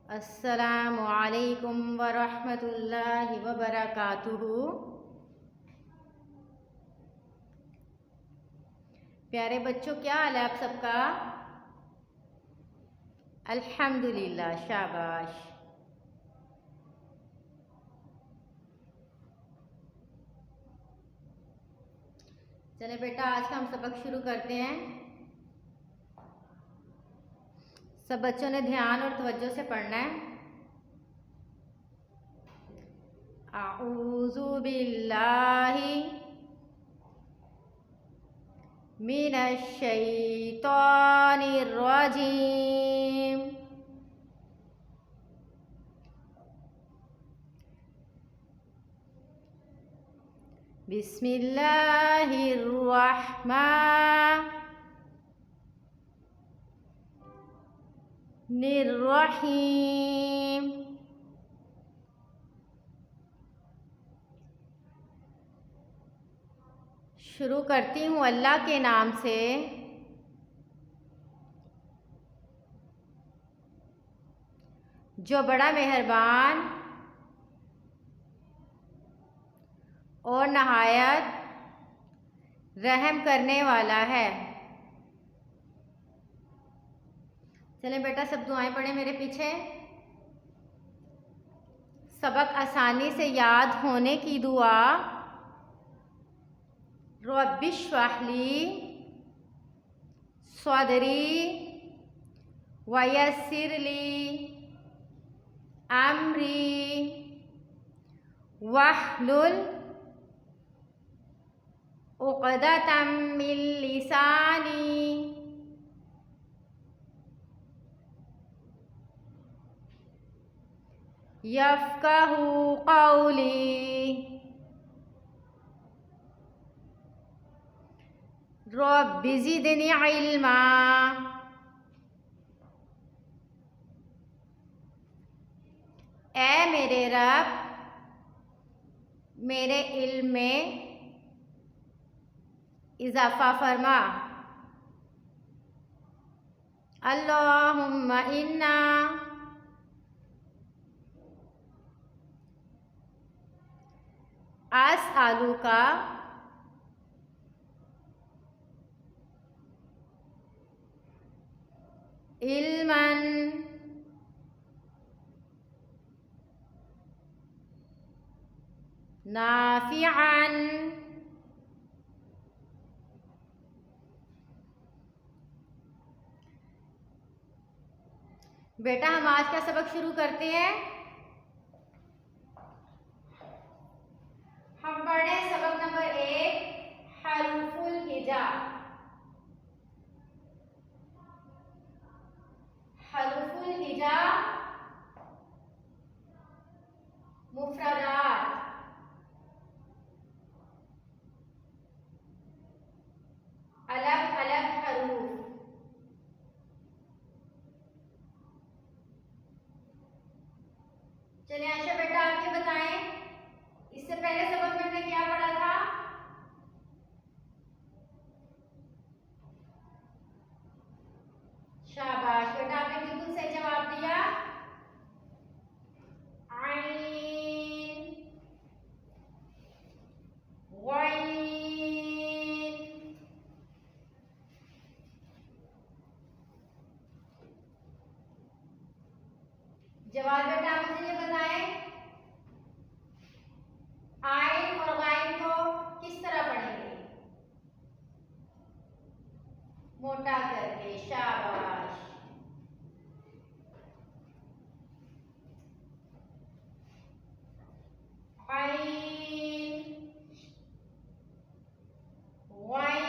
अस्सलामु अलैकुम वरहमतुल्लाहि वबरकातुहू। प्यारे बच्चों, क्या हाल है आप सबका? अल्हम्दुलिल्लाह, शाबाश। चले बेटा, आज का हम सबक शुरू करते हैं। सब बच्चों ने ध्यान और तवज्जो से पढ़ना है। आऊज़ु बिल्लाहि मिनश शैतानिर रजीम। बिस्मिल्लाहिर रहमानिर रहीम। शुरू करती हूँ अल्लाह के नाम से जो बड़ा मेहरबान और नहायत रहम करने वाला है। चलें बेटा, सब दुआएं पढ़ें मेरे पीछे। सबक आसानी से याद होने की दुआ। रब्बिश्रहली सदरी वयस्सिरली अमरी वहलुल उक़दतम मिन लिसानी यफ़क़हू क़ौली। रब्बि ज़िदनी इल्मा। ऐ मेरे रब, मेरे इल्म में इज़ाफ़ा फरमा। अल्लाहुम्मा इन्ना अस्अलुका इल्मन नाफ़िअन बेटा, हम आज का सबक शुरू करते हैं। हम पढ़े सबक नंबर 1, हरूफुल हिजा। हरूफुल हिजा मुफ़रदात, अलग अलग हरूफ। चलिए आशा बेटा, आप ये बताएं, इससे पहले सबक में हमने क्या पढ़ा था? शाबाश बेटा, आपने बिल्कुल सही जवाब दिया। आइन, गईन। जवाब बेटा आप मुझे ये बताएं, आइन और गाइन को किस तरह पढ़ेंगे? मोटा करके। शाबाश। आइन, वाइन,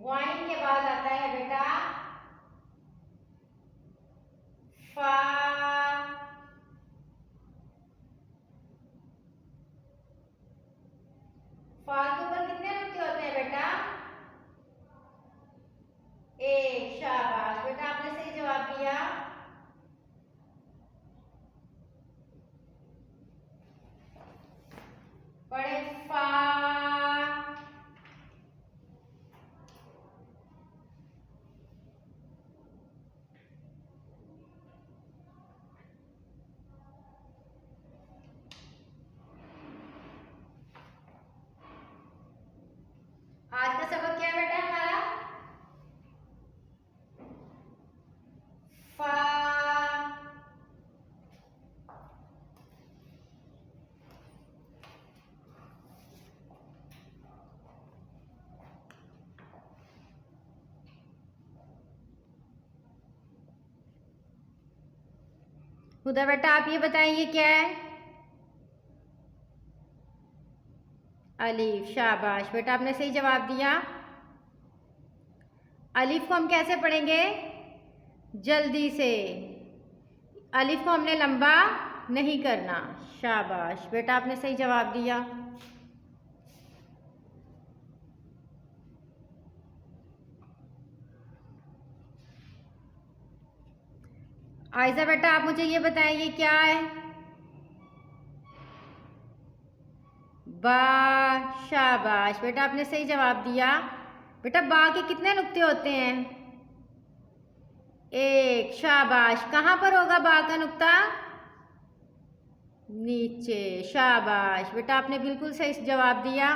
वाइन के बाद आता है बेटा फा। फा के ऊपर कितने नुक्ते होते हैं बेटा? एक। शाबाश बेटा, आपने सही जवाब दिया। पढ़े फा। हुदा बेटा आप ये बताएं ये क्या है? अलीफ, शाबाश बेटा आपने सही जवाब दिया। अलीफ को हम कैसे पढ़ेंगे? जल्दी से, अलीफ को हमने लंबा नहीं करना। शाबाश बेटा आपने सही जवाब दिया। आयजा बेटा आप मुझे ये बताएं ये क्या है? बा, शाबाश बेटा आपने सही जवाब दिया। बेटा बा के कितने नुक्ते होते हैं? एक, शाबाश। कहाँ पर होगा बा का नुक्ता? नीचे, शाबाश बेटा आपने बिल्कुल सही जवाब दिया।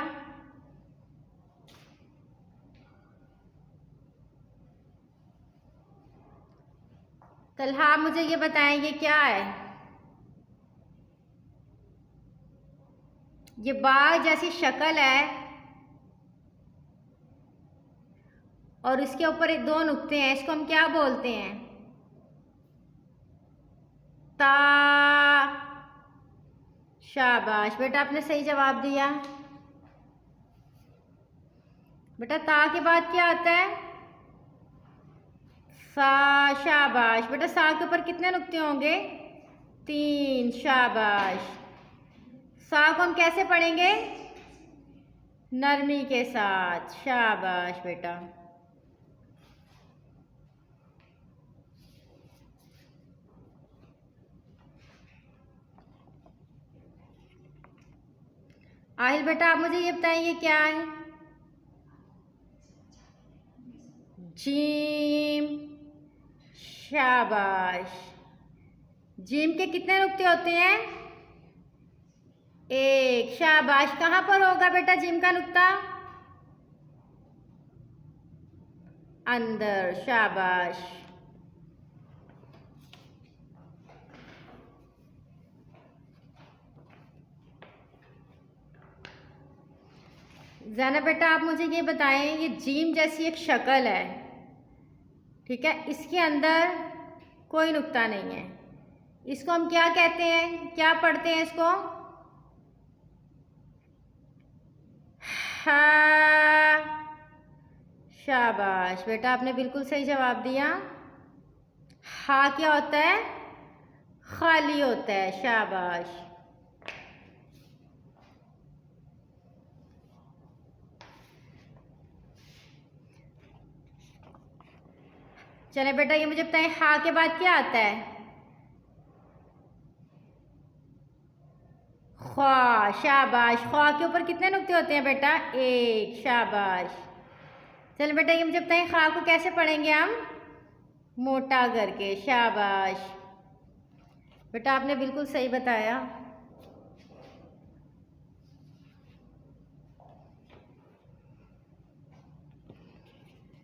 तलहा मुझे ये बताएं ये क्या है? ये बाघ जैसी शक्ल है और इसके ऊपर एक दो नुक्ते हैं, इसको हम क्या बोलते हैं? ता, शाबाश बेटा आपने सही जवाब दिया। बेटा ता के बाद क्या आता है? सा, शाबाश बेटा सा के ऊपर कितने नुक्ते होंगे? तीन, शाबाश। सा को हम कैसे पढ़ेंगे? नरमी के साथ, शाबाश बेटा। आहिल बेटा आप मुझे ये बताएं ये क्या है? जीम, शाबाश। जीम के कितने नुक्ते होते हैं? एक, शाबाश। कहाँ पर होगा बेटा जिम का नुक्ता? अंदर, शाबाश। ज़ैनब बेटा आप मुझे ये बताएं ये जीम जैसी एक शक्ल है, ठीक है, इसके अंदर कोई नुक्ता नहीं है, इसको हम क्या कहते हैं? क्या पढ़ते हैं इसको? हा, शाबाश बेटा आपने बिल्कुल सही जवाब दिया। हा क्या होता है? खाली होता है, शाबाश। चले बेटा ये मुझे बताएं हा के बाद क्या आता है? ख्वा, शाबाश। ख्वा के ऊपर कितने नुक्ते होते हैं बेटा? एक, शाबाश। चल बेटा ये मुझे बताएं खा को कैसे पढ़ेंगे हम? मोटा करके, शाबाश बेटा आपने बिल्कुल सही बताया।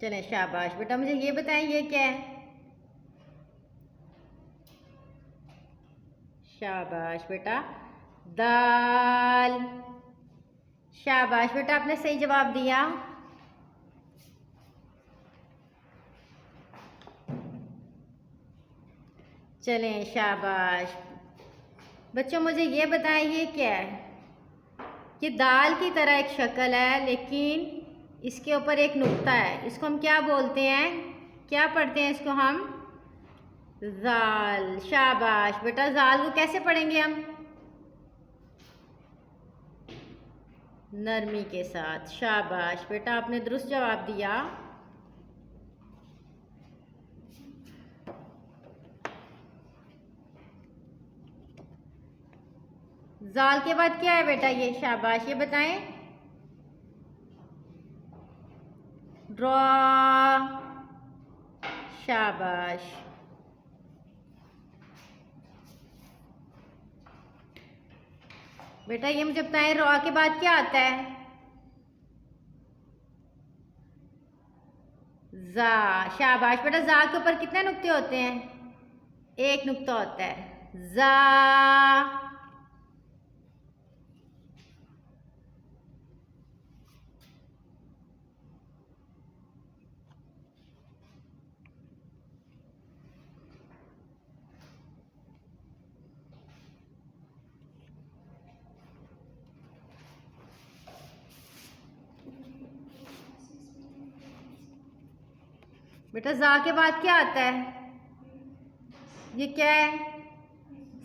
चलें शाबाश। बेटा मुझे ये बताएं ये क्या है? शाबाश बेटा, दाल, शाबाश बेटा आपने सही जवाब दिया। चलें शाबाश। बच्चों मुझे ये बताएं ये क्या है? ये दाल की तरह एक शक्ल है लेकिन इसके ऊपर एक नुक्ता है, इसको हम क्या बोलते हैं? क्या पढ़ते हैं इसको हम? जाल, शाबाश बेटा। जाल को कैसे पढ़ेंगे हम? नरमी के साथ, शाबाश बेटा आपने दुरुस्त जवाब दिया। जाल के बाद क्या है बेटा ये? शाबाश ये बताएं। ड्रॉ, शाबाश। बेटा ये मुझे बताएं रॉ के बाद क्या आता है? जा, शाबाश बेटा। जा के ऊपर कितने नुक्ते होते हैं? एक नुक्ता होता है, जा। बेटा जा के बाद क्या आता है? ये क्या है?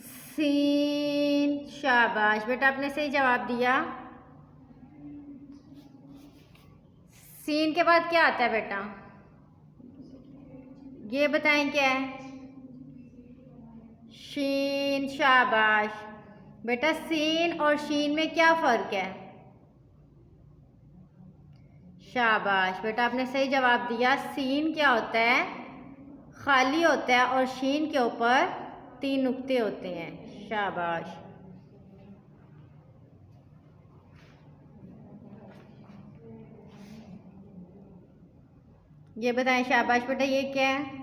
सीन। शाबाश बेटा, आपने सही जवाब दिया। सीन के बाद क्या आता है बेटा? ये बताएं क्या है? शीन। शाबाश बेटा, सीन और शीन में क्या फ़र्क है? शाबाश बेटा, आपने सही जवाब दिया। सीन क्या होता है? खाली होता है और शीन के ऊपर 3 नुक्ते होते हैं। शाबाश। ये बताएं शाबाश बेटा, ये क्या है?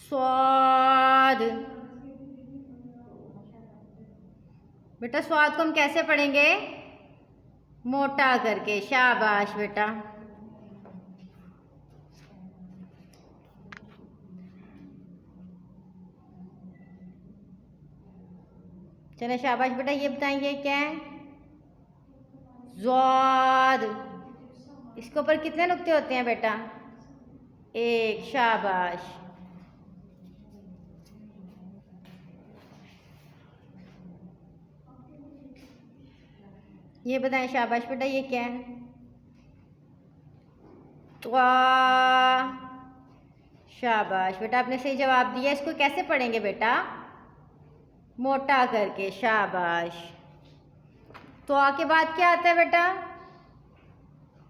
स्वाद। बेटा स्वाद को हम कैसे पढ़ेंगे? मोटा करके। शाबाश बेटा। चले शाबाश बेटा, ये बताएंगे क्या है? ज़ाद। इसके ऊपर कितने नुक्ते होते हैं बेटा? 1। शाबाश। ये बताएं शाबाश बेटा, ये क्या है? त्वा। शाबाश बेटा, आपने सही जवाब दिया। इसको कैसे पढ़ेंगे बेटा? मोटा करके। शाबाश। त्वा के बाद क्या आता है बेटा?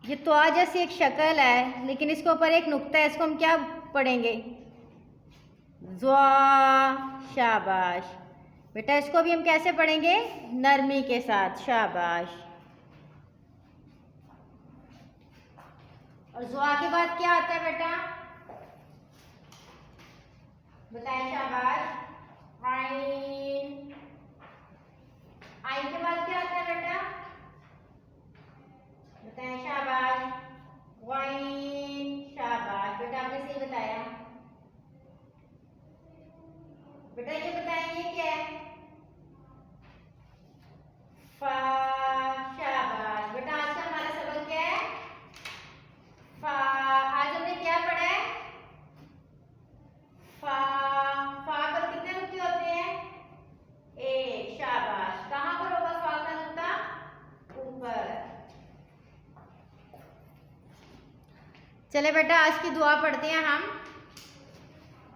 ये त्वा जैसी एक शक्ल है, लेकिन इसके ऊपर एक नुक्ता है, इसको हम क्या पढ़ेंगे? ज़्वा। शाबाश बेटा, इसको भी हम कैसे पढ़ेंगे? नरमी के साथ। शाबाश। और ज़्वा के बाद क्या आता है बेटा? बताएं शाबाश। आइन। आइन के बाद क्या आता है बेटा? बताएं शाबाश। वाइन। शाबाश बेटा, आपने सही बताया। बेटा ये बताएं, ये क्या है? फा। शाबाश बेटा, आज का हमारा सबक क्या है? फा। आज हमने क्या पढ़ा है? फा। फा पर कितने नुक्ते होते हैं? 1। शाबाश। कहाँ पर होगा फा का नुक्ता? ऊपर। चले बेटा, आज की दुआ पढ़ते हैं हम।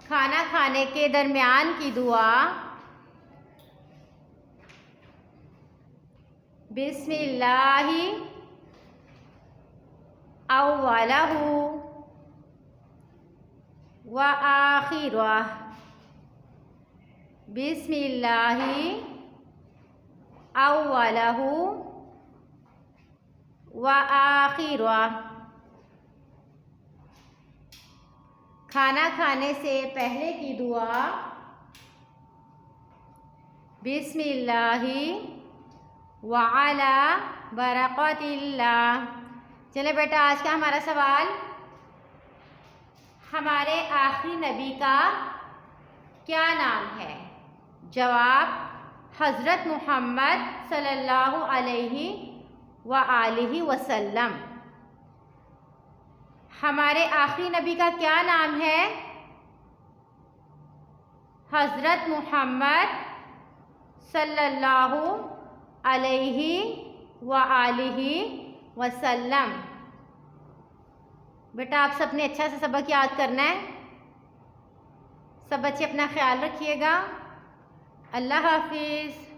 खाना खाने के दरमियान की दुआ। बिस्मिल्लाहि अव्वलहु व आखिरह। बिस्मिल्लाहि अव्वलहु व आखिरह। खाना खाने से पहले की दुआ। बिस्मिल्लाहि व अला बरकतिल्लाह। चले बेटा, आज का हमारा सवाल, हमारे आखिरी नबी का क्या नाम है? जवाब, हज़रत मोहम्मद सल्लल्लाहु अलैहि व आलिहि वसल्लम। हमारे आखिरी नबी का क्या नाम है? हज़रत मोहम्मद सल्लल्लाहु अलैहि व आलिहि वसल्लम। बेटा आप सबने अच्छा से सबक याद करना है। सब बच्चे अपना ख्याल रखिएगा। अल्लाह हाफिज़।